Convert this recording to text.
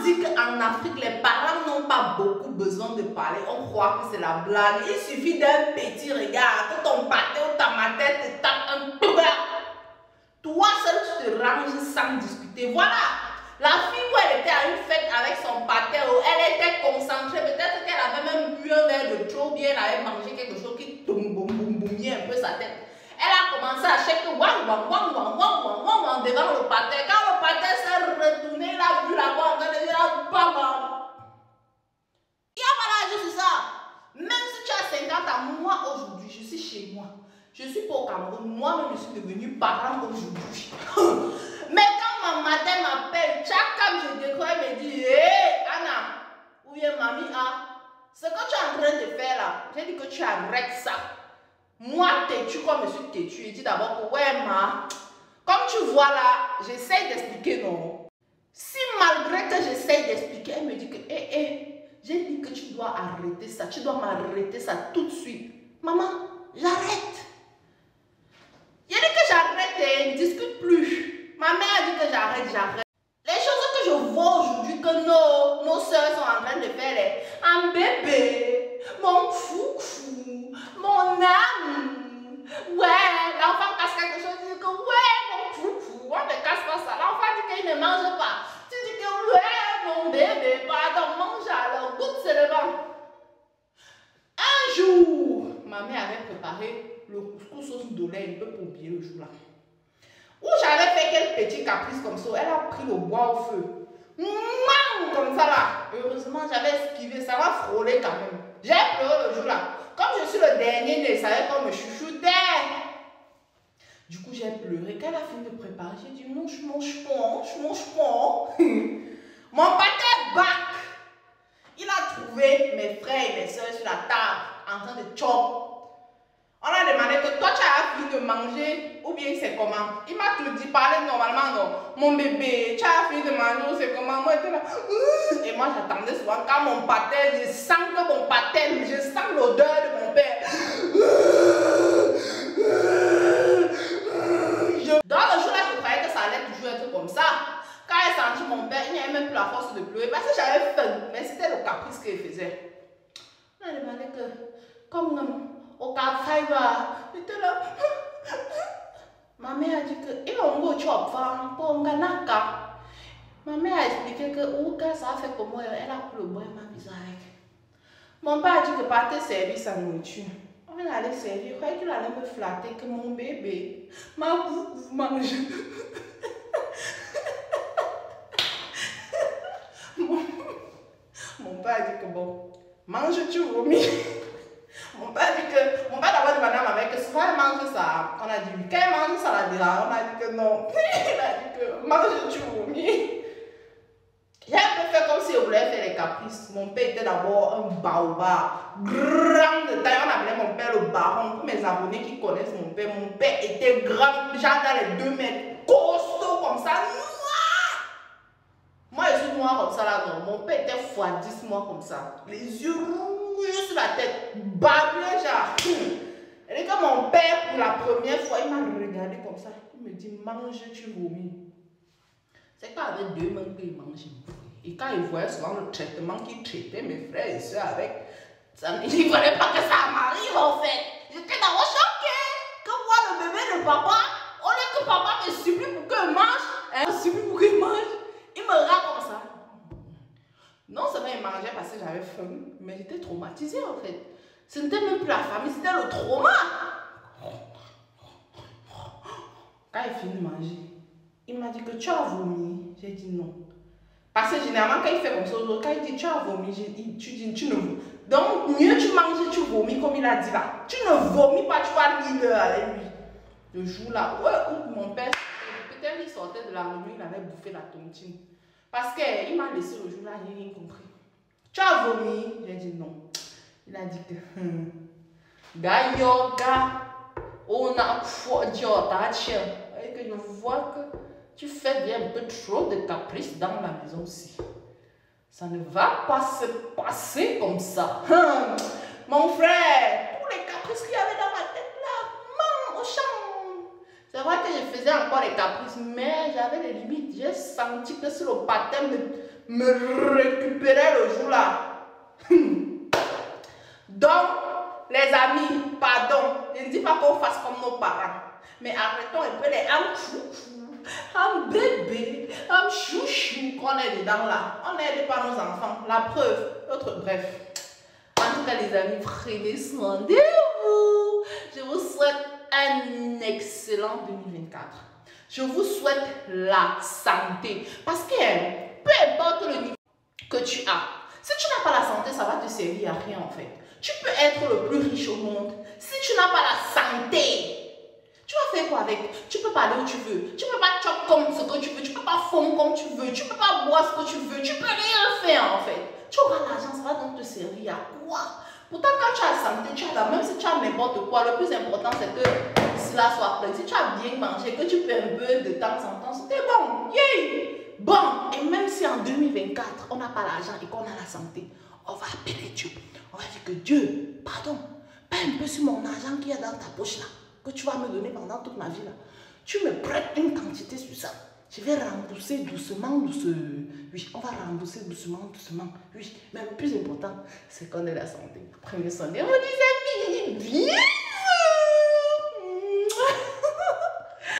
dit qu'en Afrique, les parents n'ont pas beaucoup besoin de parler. On croit que c'est la blague. Il suffit d'un petit regard, que ton pâté ou ta mater te tape un peu. Toi seul, tu te ranges sans discuter. Voilà. La fille où elle était à une fête avec son pâté, elle était concentrée. Peut-être qu'elle avait même bu un verre de trop, bien elle avait mangé quelque chose qui boumait un peu sa tête. Elle a commencé à checker wang devant le pâté. Quand le pâté s'est retourné, il a vu la voix en train de dire bam. Il y a pas l'âge sur ça. Même si tu as 50 ans, moi aujourd'hui, je suis chez moi. Je suis pas au Cameroun. Moi-même, je suis devenue parent aujourd'hui. Mais quand ma matin m'appelle, chaque fois que je décroche, elle me dit hé Anna, ou bien mamie, ce que tu es en train de faire là, j'ai dit que tu arrêtes ça. Moi, têtu comme je suis têtu, il dit d'abord que ouais, comme tu vois là, j'essaie d'expliquer, non. Si malgré que j'essaie d'expliquer, elle me dit que j'ai dit que tu dois arrêter ça, tu dois m'arrêter ça tout de suite. Maman, j'arrête. J'ai dit que j'arrête et ne discute plus. Ma mère a dit que j'arrête. Les choses que je vois aujourd'hui que nos soeurs sont en train de faire, un bébé, mon foufou, mon âme. Ouais, l'enfant casse quelque chose, il dit que ouais, mon foufou, on ne casse pas ça. L'enfant dit qu'il ne mange pas. Tu dis que ouais, mon bébé, pardon, mange alors, goûte seulement. Un jour, ma mère avait préparé le couscous sauce d'olé, un peu pompier le jour là. Où j'avais fait quelques petits caprices comme ça, elle a pris le bois au feu. Mouah, comme ça là. Heureusement, j'avais esquivé, ça m'a frôlé quand même. J'ai pleuré le jour là. Comme je suis le dernier né, ça savait qu'on me chouchoutait. Du coup, j'ai pleuré. Quand elle a fini de préparer, j'ai dit non, je mange pas. Mon pâté bac. Il a trouvé mes frères et mes soeurs sur la table en train de chop. On a demandé que toi tu as fini de manger ou bien c'est comment. Il m'a tout dit, parler normalement, non. Mon bébé, tu as fini de manger ou c'est comment. Moi j'étais là. Et moi j'attendais souvent quand mon pâté, je sens que mon pâté, je sens l'odeur de mon père. Dans le jour là, je croyais que ça allait toujours être comme ça. Quand elle sentit mon père, il n'y avait même plus la force de pleurer parce que j'avais faim. Mais c'était le caprice qu'il faisait. On a demandé que, comme non. Au café, il était là. Ma mère a dit que il va me chop pour un ganaka. Ma mère a expliqué que ça a fait comme moi, elle a pris le bois et m'a mis avec. Mon père a dit que partait servir sa nourriture. On est allé servir, je croyais qu'il allait me flatter que mon bébé m'a mangé. Mon père a dit que bon, mange tu vomis. Mon père d'abord demandé à ma mère que souvent elle mange ça. On a dit oui. Quand elle mange ça, on a dit que non. Il a dit que mange tu vomis. J'ai un peu fait comme si je voulais faire les caprices. Mon père était d'abord un baobab. Grand de taille. On appelait mon père le baron. Pour mes abonnés qui connaissent mon père était grand. Genre dans les 2 mètres. Costaud comme ça. Noir. Moi je suis noir comme ça là. Non. Mon père était x10 moi comme ça. Les yeux rouges sur la tête, bagué genre. Et quand mon père pour la première fois, il m'a regardé comme ça, il me dit mange tu vomis. C'est pas avec 2 mains qu'il mange. Et quand il voyait souvent le traitement qu'il traitait mes frères et soeurs avec, il ne voulait pas que ça m'arrive en fait. J'étais d'abord choquée. Quand moi le bébé de papa, au lieu que papa me supplie pour qu'il mange, il me rend comme ça. Non seulement il mangeait parce que j'avais faim, mais j'étais traumatisée en fait. Ce n'était même plus la famille, c'était le trauma. Quand il finit de manger, il m'a dit que tu as vomi. J'ai dit non. Parce que généralement quand il fait comme ça, quand il dit tu as vomi, tu dis tu ne vomis. Donc mieux tu manges, tu vomis comme il a dit là. Tu ne vomis pas, tu vas lire avec lui. Le jour là, où mon père, peut-être il sortait de la réunion, il avait bouffé la tontine. Parce qu'il m'a laissé le jour là, j'ai rien compris. Tu as vomi? J'ai dit non. Il a dit que Gayoga, on a et que je vois que tu fais bien un peu trop de caprices dans la maison aussi. Ça ne va pas se passer comme ça. Mon frère, tous les caprices qu'il y avait dans ma tête là, au champ. C'est vrai que je faisais encore les caprices, mais j'avais des limites. J'ai senti que sur le baptême me récupérer le jour-là. Donc, les amis, pardon, je ne dis pas qu'on fasse comme nos parents, mais arrêtons un peu les am bébé, am chouchou qu'on est dedans là. On n'aide pas nos enfants. La preuve, bref. En tout cas, les amis, prenez soin de vous. Je vous souhaite un excellent 2024. Je vous souhaite la santé. Parce que peu importe le niveau que tu as, si tu n'as pas la santé, ça va te servir à rien en fait. Tu peux être le plus riche au monde. Si tu n'as pas la santé, tu vas faire quoi avec? Tu peux parler où tu veux. Tu peux pas chop comme ce que tu veux. Tu peux pas fondre comme tu veux. Tu peux pas boire ce que tu veux. Tu peux rien faire en fait. Tu auras l'argent, ça va donc te servir à quoi? Pourtant, quand tu as la santé, tu as, même si tu as n'importe quoi, le plus important c'est que cela soit plein. Si tu as bien mangé, que tu peux un peu de temps en temps, c'était bon. Yay! Bon, et même si en 2024, on n'a pas l'argent et qu'on a la santé, on va appeler Dieu. On va dire que Dieu, pardon, pas un peu sur mon argent qu'il y a dans ta poche là, que tu vas me donner pendant toute ma vie là. Tu me prêtes une quantité sur ça. Je vais rembourser doucement, doucement. Oui, on va rembourser doucement, doucement. Oui, mais le plus important, c'est qu'on ait la santé. Prenez soin de vous, les amis. Bien.